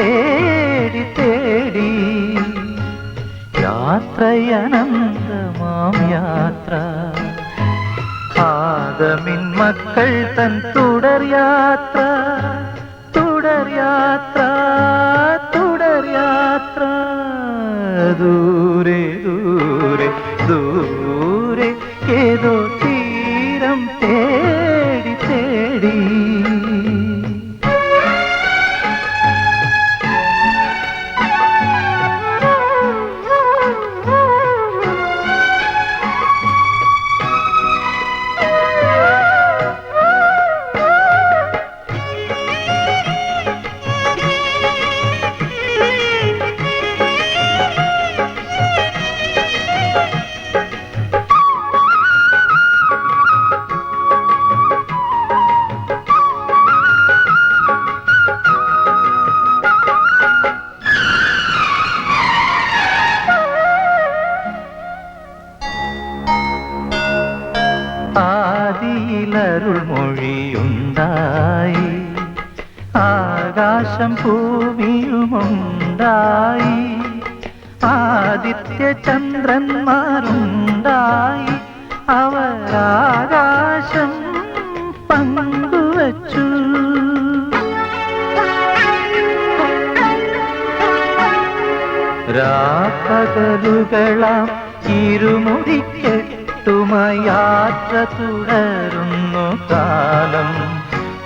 തേടി തേടി യാത്രയനന്തമാം യാത്ര ആദമിൻ മക്കൾ തൻ തുടർ യാത്ര തുടർ യാത്ര തുടർ യാത്ര ദൂരെ ദൂരെ ദൂരെ ഏതോ തീരം തേടി തേടി ആദിയിലരുൾ മൊഴിയുണ്ടായി ആകാശം ഭൂമിയുമുണ്ടായി ആദിത്യ ചന്ദ്രന്മാരുണ്ടായി അവരാകാശം പങ്കുവച്ചു രാപ്പകലുകളാം ഇരുമുടിക്കെട്ടുമായി യാത്ര തുടരുന്നു കാലം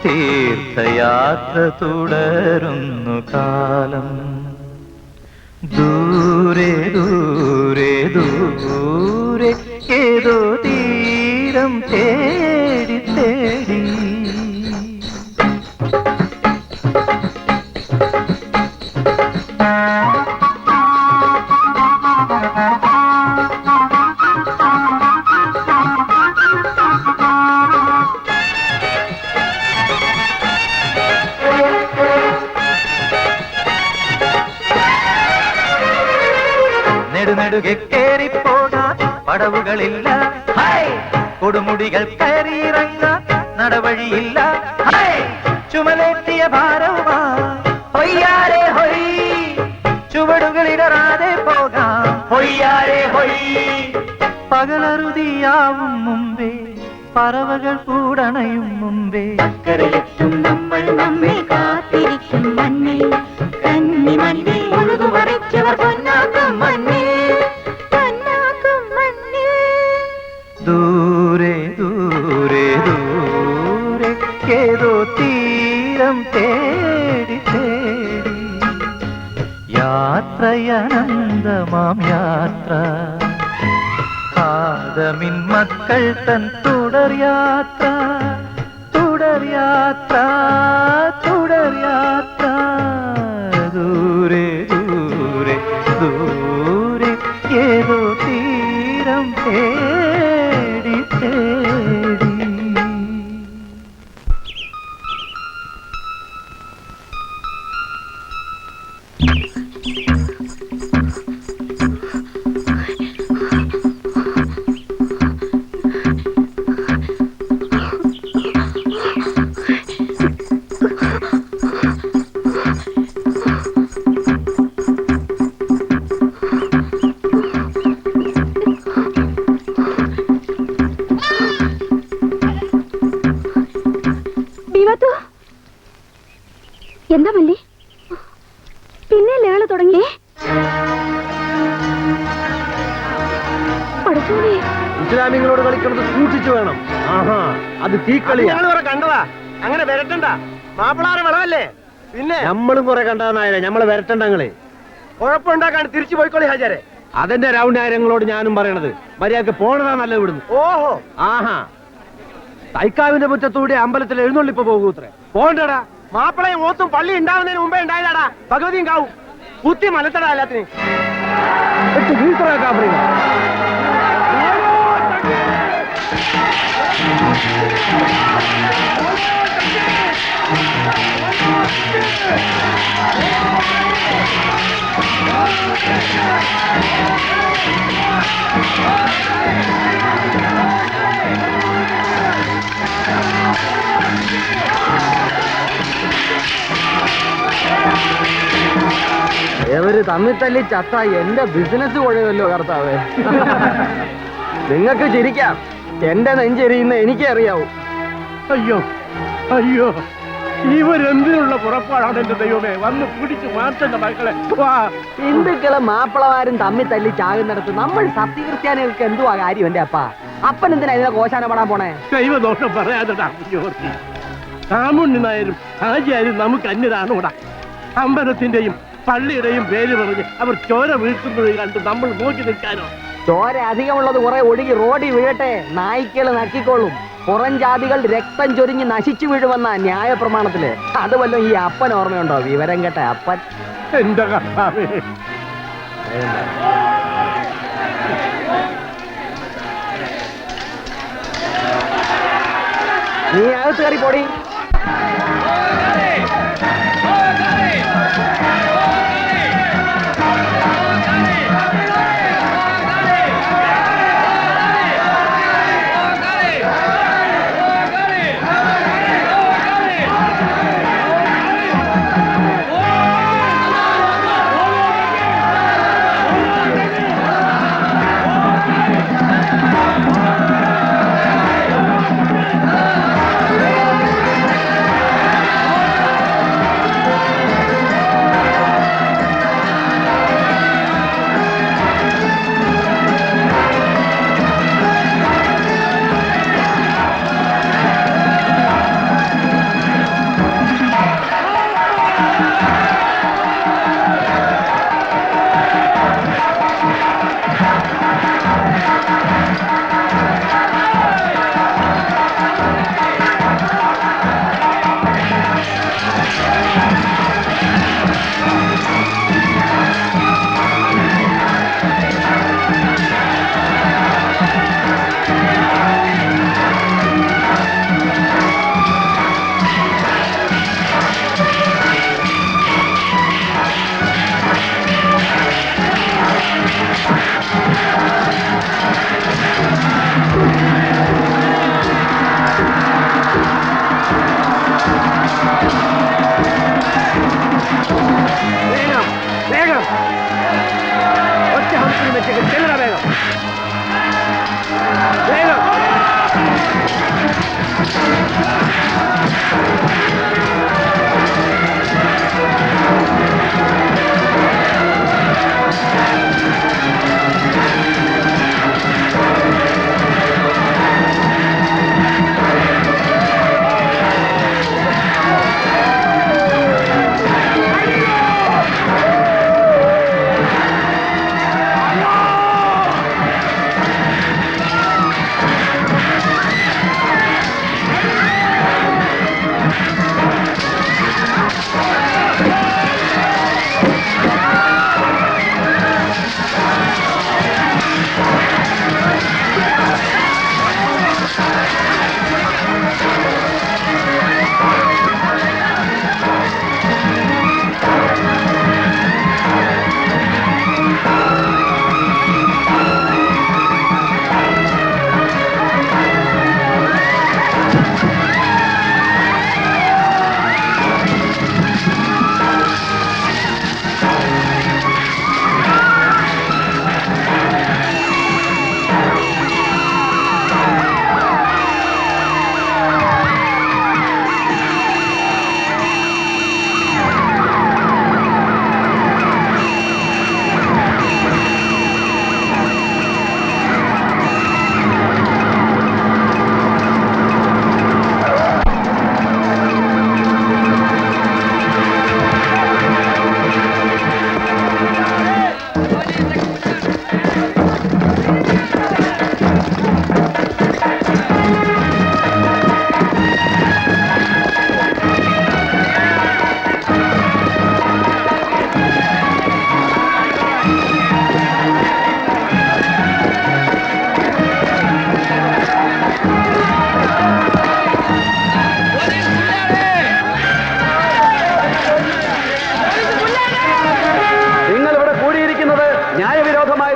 തീർത്ഥയാത്ര തുടരുന്നു കാലം ദൂരെ ദൂരെ ദൂരെ ഏതോ തീരം തേടി തേടി നെടുനെടുകെ കേറിപ്പോകാൻ പടവുകളില്ല കൊടുമുടികൾ കയറിയിറങ്ങ നടവഴിയില്ല ചുമലേറ്റിയ ഭാരവുമായാരെ ഹൊയ് ചുവടുകളിടറാതെ പോകാം ഹൊയ്യാരെ ഹൊയ് പകലറുതിയാവും മുമ്പേ പറവകൾ കൂടണയും മുമ്പേ അക്കരയെത്തും നമ്മൾ നമ്മെ കാത്തിരിക്കും മണ്ണിൽ കന്നി മണ്ണിൽ ഒഴുകുമറിച്ചവർ പൊന്നാക്കും മണ്ണിൽ പൊന്നാക്കും മണ്ണിൽ ദൂരെ ദൂരെ ദൂരെ ഏതോ തീരം തേടി തേടി യാത്രയനന്തമാം യാത്ര ആദമിൻ മക്കൾ തൻ തുടർ യാത്ര തുടർ യാത്ര തുടർ യാത്ര ദൂരെ ദൂരെ ദൂരെ ഏതോ തീരം തേടി തേടി എന്താ മല്ലി പിന്നെ ലേള തുടങ്ങി ഇസ്ലാമികളോട് കളിക്കുന്നത് സൂക്ഷിച്ചു വേണം. ആഹാ അത് തീക്കളിയാ കണ്ടതാ. അങ്ങനെ വരട്ടണ്ട മാപ്പിളാറ് വിളവല്ലേ. പിന്നെ നമ്മളും കുറെ കണ്ടതായ നമ്മളെ വരട്ടണ്ടങ്ങളെ കുഴപ്പമുണ്ടാക്കാണ്ട് തിരിച്ചു പോയിക്കോളി ഹാജരെ. അതെന്റെ രൗണ്ട് കാര്യങ്ങളോട് ഞാനും പറയണത് മര്യാദക്ക് പോണതാ നല്ല വിടുന്നു. ഓഹോ ആഹാ തൈക്കാവിന്റെ മുറ്റത്തൂടെ അമ്പലത്തിൽ എഴുന്നള്ളിപ്പ് പോകൂത്രേ. പോണ്ടടാ മാപ്പിളയും ഓത്തും പള്ളി ഉണ്ടാവുന്നതിന് മുമ്പേ ഉണ്ടായതാടാ ഭഗവതിയും കാവും കുത്തി മലത്തടാ എല്ലാത്തിനും ഏവര് തമ്മിൽ തല്ലി ചത്ത എന്റെ ബിസിനസ് കുഴയുമല്ലോ കർത്താവേ. നിങ്ങൾക്ക് ചിരിക്കാം, എന്റെ നെഞ്ചെരിയുന്ന എനിക്കേ അറിയാവൂ. അയ്യോ അയ്യോ, ഇവരെന്തിനുള്ള പുറപ്പാടാണ് എന്റെ ദൈവമേ. വന്ന് പിടിച്ചു മാറ്റണ്ട മക്കളെ. ഹിന്ദുക്കളും മാപ്പിളമാരും തമ്മിൽ തല്ലി ചാകുന്നിടത്ത് നമ്മൾ സത്യക്രിസ്ത്യാനികൾക്ക് എന്തുവാ കാര്യം? എന്റെ അപ്പൻ എന്തിനാ ഇതിനെ കോശാന പാടാൻ പോണേ? ദൈവദോഷം പറയാതെടാ ജോർജി. സാമുണ്ണി നായരും ഹാജിയാരും നമുക്ക് അന്യരാണ് ഇവിടെ. അമ്പലത്തിന്റെയും പള്ളിയുടെയും പേര് പറഞ്ഞ് അവർ ചോര വീഴ്ത്തുന്നത് കണ്ട് നമ്മൾ നോക്കി നിൽക്കാനോ? ചോര അധികമുള്ളത് കുറെ ഒഴുകി റോഡിൽ വീഴട്ടെ, നായ്ക്കള് നക്കിക്കൊള്ളും. പുറം ജാതികൾ രക്തം ചൊരിഞ്ഞ് നശിച്ചു വീഴുമെന്ന ന്യായ പ്രമാണത്തില്. അതുവല്ലോ ഈ അപ്പൻ ഓർമ്മയുണ്ടോ? വിവരം കേട്ട അപ്പൻ. എന്റെ കർത്താവേ, നീ അകത്ത് കയറി പോടി.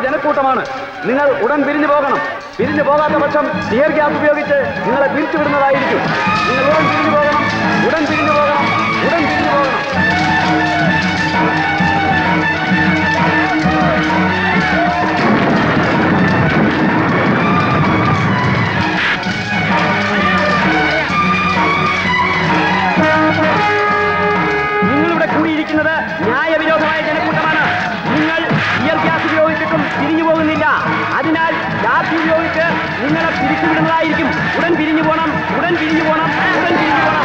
ജനക്കൂട്ടമാണ്. നിങ്ങൾ ഉടൻ പിരിഞ്ഞു പോകണം. പിരിഞ്ഞു പോകാത്ത പക്ഷം ടിയർ ഗ്യാസ് ഉപയോഗിച്ച് നിങ്ങളെ പിരിച്ചുവിടുന്നതായിരിക്കും. നിങ്ങൾ ഉടൻ പിരിഞ്ഞു പോകണം, ഉടൻ പിരിഞ്ഞു പോകണം, ഉടൻ പിരിഞ്ഞു പോകണം. ജനവിരോധമായ ജനക്കൂട്ടമാണ്. നിങ്ങൾ ഇയർ ഗ്യാസ് ഉപയോഗിച്ചിട്ടും പിരിഞ്ഞു പോകുന്നില്ല. അതിനാൽ ലാത്തി ഉപയോഗിച്ച് നിങ്ങളെ പിരിച്ചുവിടുന്നതായിരിക്കും. ഉടൻ പിരിഞ്ഞു പോകണം, ഉടൻ പിരിഞ്ഞു പോകണം, ഉടൻ പിരിഞ്ഞു പോകണം.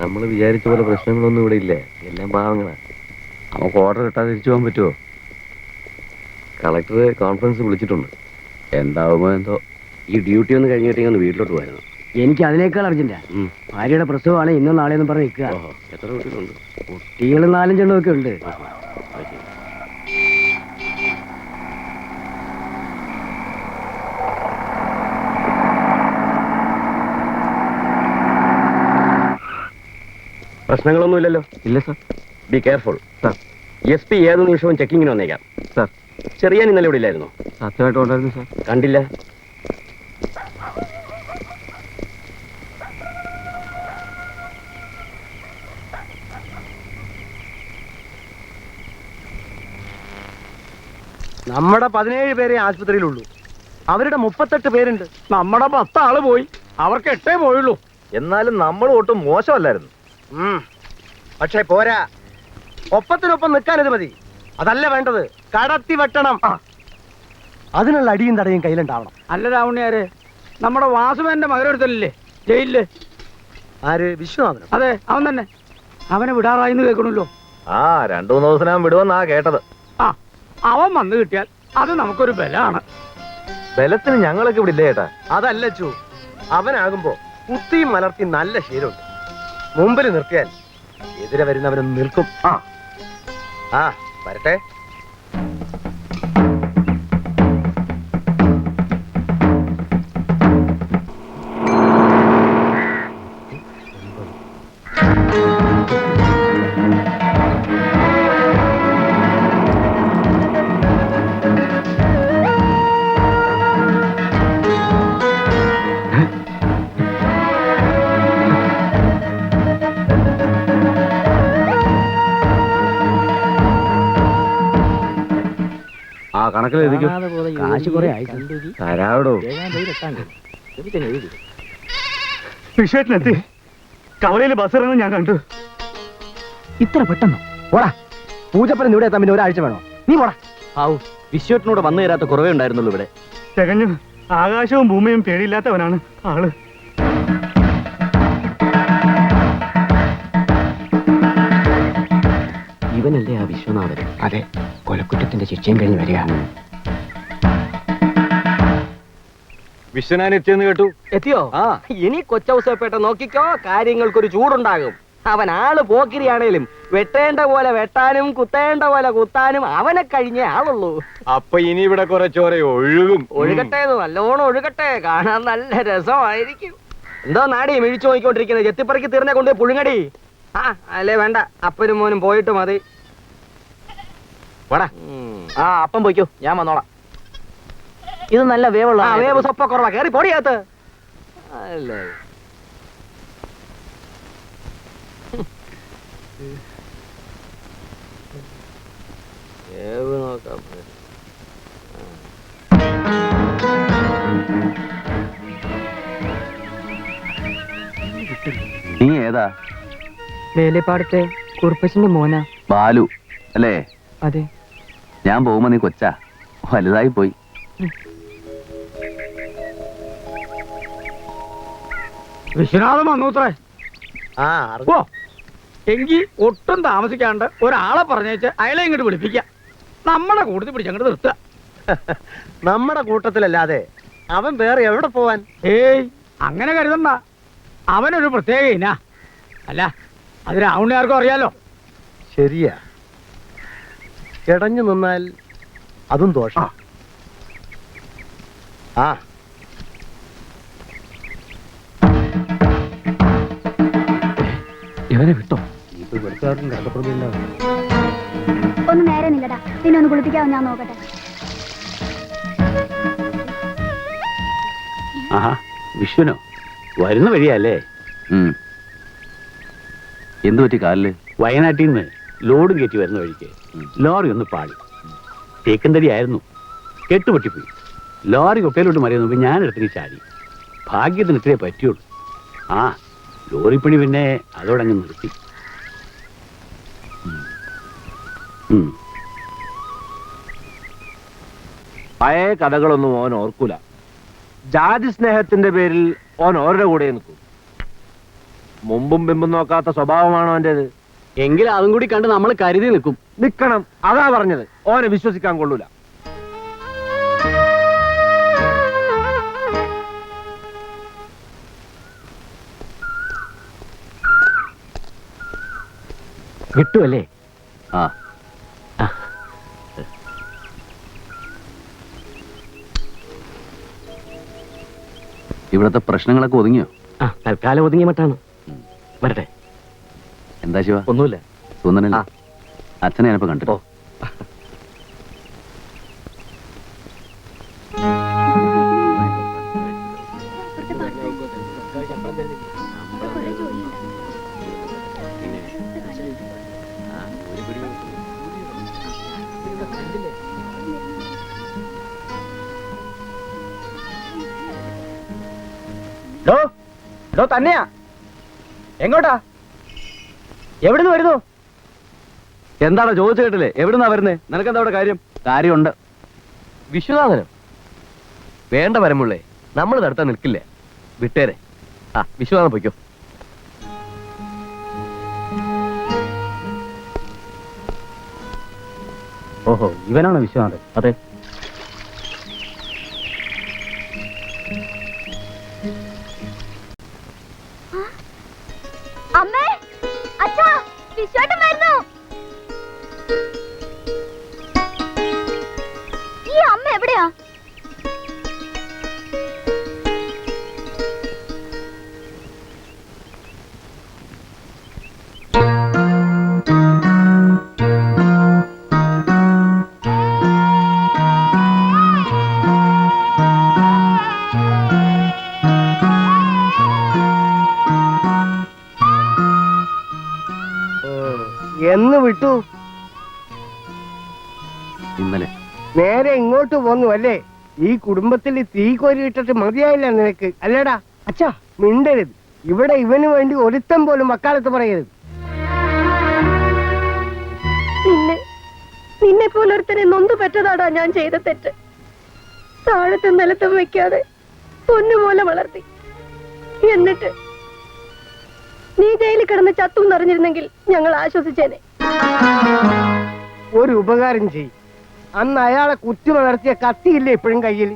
നമ്മൾ വിചാരിച്ച പോലെ പ്രശ്നങ്ങളൊന്നും ഇവിടെ ഇല്ല. എല്ലാം പാവങ്ങളാ. നമുക്ക് ഓർഡർ കിട്ടാതെ തിരിച്ചു പോകാൻ പറ്റുമോ? കളക്ടർ കോൺഫറൻസ് വിളിച്ചിട്ടുണ്ട്. എന്താവുമോ എന്തോ. ഈ ഡ്യൂട്ടി ഒന്ന് കഴിഞ്ഞിട്ടേ ഒന്ന് വീട്ടിലോട്ട് പോയിരുന്നു. എനിക്ക് അതിനേക്കാൾ അർജന്റാ. ഭാര്യയുടെ പ്രസവമാണ് ഇന്നും നാളെയെന്നും പറഞ്ഞ് നിൽക്കുക. എത്ര കുട്ടികളുണ്ട്? കുട്ടികൾ 4-5 എണ്ണം ഒക്കെ ഉണ്ട്. പ്രശ്നങ്ങളൊന്നുമില്ലല്ലോ? ഇല്ല sir. Be careful sir. SP ഏത് നിമിഷവും ചെക്കിങ്ങിന് വന്നേക്കാം സാർ. ചെറിയാൻ ഇന്നലെ ഇവിടെ ഇല്ലായിരുന്നു? സത്യമായിട്ട് ഉണ്ടായിരുന്നു സാർ. കണ്ടില്ല. നമ്മുടെ 17 പേരെ ആശുപത്രിയിലുള്ളൂ. അവരുടെ 38 പേരുണ്ട്. നമ്മുടെ 10 ആള് പോയി. അവർക്ക് 8 പോയുള്ളൂ. എന്നാലും നമ്മൾ ഒട്ടും മോശമല്ലായിരുന്നു. പക്ഷേ പോരാ. ഒപ്പത്തിനൊപ്പം നിൽക്കാൻ ഇത് മതി. അതല്ല വേണ്ടത്, കടത്തി വെട്ടണം. അതിനുള്ള അടിയും തടയും കയ്യിലുണ്ടാവണം. അല്ല രാവണിയാരെ, നമ്മുടെ വാസുവേന്റെ മകരെടുത്തല്ലേ ജയിലില്? ആര്? വിശ്വനാഥൻ? അതെ, അവൻ തന്നെ. അവനെ വിടാറായിന്ന് കേൾക്കണല്ലോ. 2-3 ദിവസം വിടുവെന്നാ കേട്ടത്. ആ, അവൻ വന്നു കിട്ടിയാൽ അത് നമുക്കൊരു ബലാണ്. ബലത്തിന് ഞങ്ങളൊക്കെ ഇവിടെ ഇല്ലേ ചേട്ടാ? അതല്ല ചു, അവനാകുമ്പോ കുത്തിയും മലർത്തി നല്ല ശീലമുണ്ട്. മുമ്പിൽ നിർത്തിയാൽ എതിരെ വരുന്നവനൊന്ന് നിൽക്കും. ആ വരട്ടെ. ആ കണക്കിലെഴുതിക്കും. കാശ് കുറെ ആയി തരാവിടോ. വിഷയത്തിനെത്തി കവലയിൽ ബസ് ഇറങ്ങുന്നത് ഞാൻ കണ്ടു. ഇത്ര പെട്ടെന്ന് പോടാ. പൂജപ്പനം ഇവിടെ എത്താൻ പിന്നെ ഒരാഴ്ച വേണോ? നീ പോടാ. ആവു വിശ്വട്ടിനോട് വന്നു തരാത്ത കുറവേ ഉണ്ടായിരുന്നുള്ളൂ ഇവിടെ. തികഞ്ഞു ആകാശവും ഭൂമിയും പേടിയില്ലാത്തവനാണ് ആള്. ഇവനല്ലേ ആ വിശ്വനാഥൻ? അതെ, കൊലക്കുറ്റത്തിന്റെ ശിക്ഷയും കഴിഞ്ഞ് വരിക. വിശ്വനാഥൻ എത്തിയെന്ന് കേട്ടു. എത്തിയോ? ഇനി കൊച്ചൗസേപ്പേട്ട നോക്കിക്കോ, കാര്യങ്ങൾക്കൊരു ചൂടുണ്ടാകും. അവൻ ആള് പോക്കിരിയാണേലും വെട്ടേണ്ട പോലെ വെട്ടാനും കുത്തേണ്ട പോലെ കുത്താനും അവനെ കഴിഞ്ഞേ ആളുള്ളൂ. അപ്പൊ ഇനി ഇവിടെ കുറെ ചോര ഒഴുകും. ഒഴുകട്ടെ, നല്ലോണം ഒഴുകട്ടെ, കാണാൻ നല്ല രസമായിരിക്കും. എന്തോ നാടി മിഴിച്ചു നോക്കിക്കൊണ്ടിരിക്കുന്നത്? ചെത്തിപ്പറക്കി തീർന്നെ കൊണ്ട് പുഴുങ്ങടി. അല്ലേ വേണ്ട, അപ്പനും മോനും പോയിട്ട് മതി. വേടാ. അപ്പം പോയിക്കോ, ഞാൻ വന്നോളാം. ഇത് നല്ല വേവുള്ള വേവ് സ്വപ്പ കുറവാ. കേറി പൊടിയകത്ത്. അല്ലേ വേവ് നോക്കാം. നീ ഏതാ? വേലപ്പാടത്തെ കുറുപ്പച്ചന്റെ മോനാ. ബാലു അല്ലേ? അതെ. ഞാൻ പോകുമ്പോ നീ കൊച്ചാ, വലുതായി പോയി. വിശ്വനാഥൻ വന്നൂത്രേ. ഓ എങ്കി ഒട്ടും താമസിക്കാണ്ട് ഒരാളെ പറഞ്ഞേച്ച് അയാളെ ഇങ്ങോട്ട് വിളിപ്പിക്കാം. നമ്മുടെ കൂട്ടത്തിൽ പിടിച്ചങ്ങോട്ട് നിർത്തുക. നമ്മുടെ കൂട്ടത്തിലല്ലാതെ അവൻ വേറെ എവിടെ പോവാൻ? ഏയ് അങ്ങനെ കരുതണ്ട. അവനൊരു പ്രത്യേക ഇനാ. അല്ല, അത് രാവണിയാർക്കും അറിയാലോ. ശരിയാ, ഇടഞ്ഞു നിന്നാൽ അതും ദോഷം. ആ ഇവനെ വിട്ടോ? ഒന്ന് നേരെ നില്ലടാ, പിന്നെ ഒന്ന് കുളിപ്പിക്കാവോ ഞാൻ നോക്കട്ടെ. ആഹാ, വിശ്വനോ? വരുന്ന വഴിയല്ലേ? എന്തു പറ്റി കാലില്? വയനാട്ടിൽ നിന്ന് ലോഡും കയറ്റി വരുന്ന വഴിക്ക് ലോറി ഒന്ന് പാടി. തേക്കന്തടി ആയിരുന്നു, കെട്ടുപൊട്ടിപ്പോയി. ലോറി കൊക്കയിലോട്ട് മറിയുന്നു. ഞാൻ എടുത്തിട്ട് ചാടി. ഭാഗ്യത്തിന് ഇത്രേ പറ്റിയുള്ളൂ. ആ ലോറിപ്പണി പിന്നെ അതോടങ്ങ് നിർത്തി. പഴയ കഥകളൊന്നും ഓൻ ഓർക്കൂല. ജാതി സ്നേഹത്തിന്റെ പേരിൽ ഓൻ ഓരുടെ കൂടെ നിൽക്കും. മുമ്പും പിമ്പും നോക്കാത്ത സ്വഭാവമാണോ അവൻ്റെത്? എങ്കിൽ അതും കൂടി കണ്ട് നമ്മൾ കരുതി നിൽക്കും. നിക്കണം, അതാ പറഞ്ഞത്. ഓനെ വിശ്വസിക്കാൻ കൊള്ളൂല. കിട്ടുമല്ലേ? ആ ഇവിടത്തെ പ്രശ്നങ്ങളൊക്കെ ഒതുങ്ങിയോ? തൽക്കാലം ഒതുങ്ങിയ മട്ടാണ്. വരട്ടെ. എന്താ ശിവ? ഒന്നുമില്ല. തോന്നണില്ല. അച്ഛനെ ഞാനിപ്പോ കണ്ടിട്ടോ. തന്നെയാ? എങ്ങോട്ടാ? എവിടുന്ന് വരുന്നു? എന്താണോ ചോദിച്ചു കേട്ടില്ലേ? എവിടുന്നാ വരുന്നേ? നിനക്കെന്താ അവിടെ കാര്യം? കാര്യമുണ്ട്. വിശ്വനാഥനും വേണ്ട വരമുള്ളേ, നമ്മൾ നടത്താൻ നിൽക്കില്ല. വിട്ടേരെ. വിശ്വനാഥൻ പൊയ്ക്കോ. ഓഹോ, ഇവനാണോ വിശ്വനാഥൻ? അതെ. അമ്മേ, അച്ഛാ, വിശ്വാസം വരുന്നു. ഈ അമ്മ എവിടെയാ? എന്ന് വിട്ടു? ഇന്നലെ. നേരെ ഇങ്ങോട്ട് പോന്നു അല്ലേ? ഈ കുടുംബത്തിൽ തീ കോരി ഇട്ടിട്ട് മതിയായില്ല നിനക്ക്, അല്ലേടാ? അച്ഛാ, മിണ്ടരുത്. ഇവിടെ ഇവന് വേണ്ടി ഒരുത്തം പോലും വക്കാലത്ത് പറയരുത്. നിന്നെ പോലൊരുത്തനെ നൊന്തു പറ്റതാടാ ഞാൻ ചെയ്ത തെറ്റ്. താഴത്തും നിലത്തും വെക്കാതെ പൊന്നുപോലെ വളർത്തി. എന്നിട്ട് നീ ജയിലിൽ കിടന്ന് ചത്തു എന്നറിഞ്ഞിരുന്നെങ്കിൽ ഞങ്ങൾ ആശ്വസിച്ചേനെ. ഒരു ഉപകാരം ചെയ്. അന്ന് അയാളെ കുത്തി വളർത്തിയ കത്തിയില്ലേ ഇപ്പോഴും കയ്യിൽ?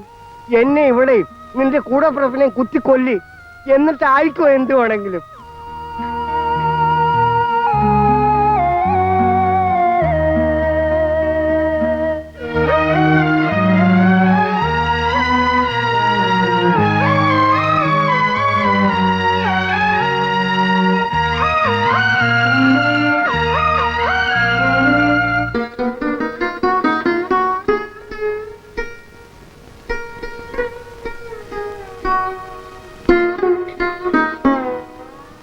എന്നെ ഇവിടെ നിന്റെ കൂടെ പ്രഫനെ കുത്തിക്കൊല്ലി, എന്നിട്ട് ആയിക്കോ എന്ത് വേണമെങ്കിലും.